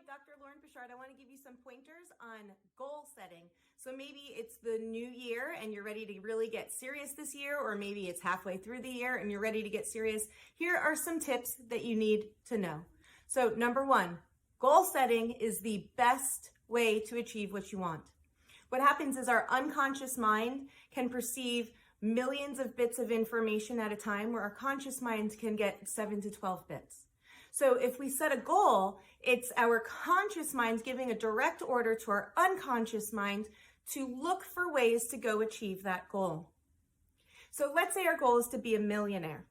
Dr. Lauren Pichard. I want to give you some pointers on goal setting. So maybe it's the new year and you're ready to really get serious this year, or maybe it's halfway through the year and you're ready to get serious. Here are some tips that you need to know. So number one, goal setting is the best way to achieve what you want. What happens is our unconscious mind can perceive millions of bits of information at a time, where our conscious mind can get 7 to 12 bits. So if we set a goal, it's our conscious mind giving a direct order to our unconscious mind to look for ways to go achieve that goal. So let's say our goal is to be a millionaire.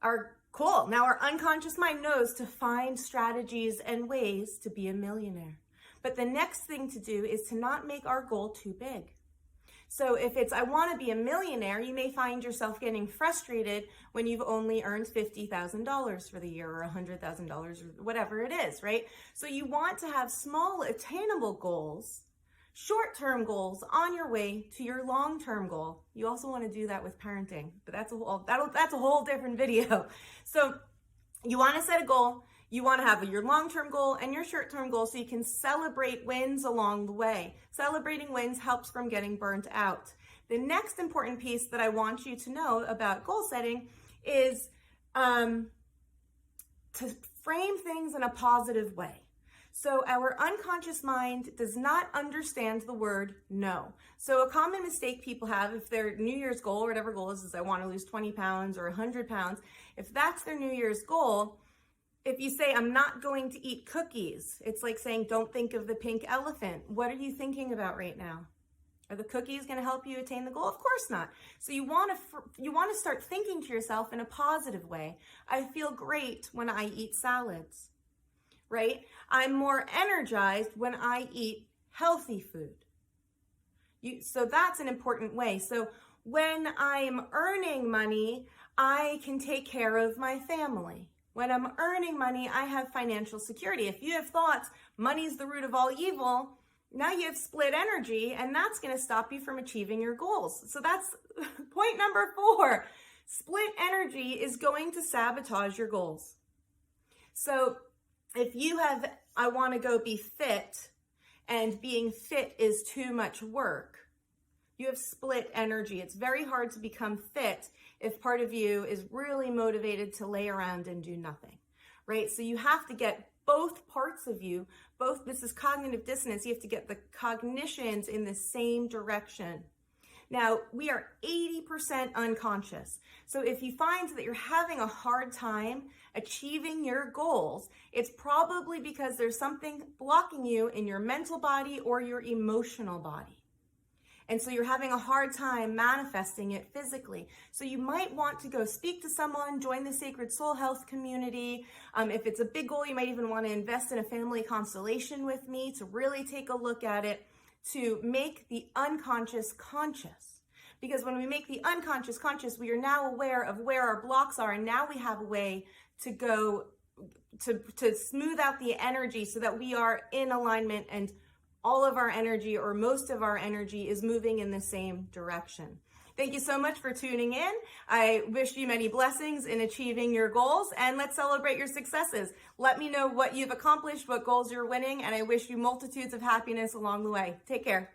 Now our unconscious mind knows to find strategies and ways to be a millionaire. But the next thing to do is to not make our goal too big. So if it's, I want to be a millionaire, you may find yourself getting frustrated when you've only earned $50,000 for the year, or $100,000, or whatever it is, right? So you want to have small, attainable goals, short-term goals on your way to your long-term goal. You also want to do that with parenting, but that's a whole different video. So you want to set a goal. You want to have your long-term goal and your short-term goal so you can celebrate wins along the way. Celebrating wins helps from getting burnt out. The next important piece that I want you to know about goal setting is to frame things in a positive way. So our unconscious mind does not understand the word no. So a common mistake people have, if their New Year's goal, or whatever goal is I want to lose 20 pounds or 100 pounds, if that's their New Year's goal, if you say, I'm not going to eat cookies, it's like saying, don't think of the pink elephant. What are you thinking about right now? Are the cookies going to help you attain the goal? Of course not. So you want to start thinking to yourself in a positive way. I feel great when I eat salads, right? I'm more energized when I eat healthy food. So that's an important way. So when I'm earning money, I can take care of my family. When I'm earning money, I have financial security. If you have thoughts, money's the root of all evil, now you have split energy, and that's going to stop you from achieving your goals. So that's point number 4. Split energy is going to sabotage your goals. So if you have, I want to go be fit, and being fit is too much work, you have split energy. It's very hard to become fit if part of you is really motivated to lay around and do nothing, right? So you have to get both parts of you, this is cognitive dissonance, you have to get the cognitions in the same direction. Now, we are 80% unconscious. So if you find that you're having a hard time achieving your goals, it's probably because there's something blocking you in your mental body or your emotional body. And so you're having a hard time manifesting it physically. So you might want to go speak to someone, join the Sacred Soul Health community. If it's a big goal, you might even want to invest in a family constellation with me to really take a look at it, to make the unconscious conscious. Because when we make the unconscious conscious, we are now aware of where our blocks are, and now we have a way to go to smooth out the energy so that we are in alignment and all of our energy, or most of our energy, is moving in the same direction. Thank you so much for tuning in. I wish you many blessings in achieving your goals, and let's celebrate your successes. Let me know what you've accomplished, what goals you're winning, and I wish you multitudes of happiness along the way. Take care.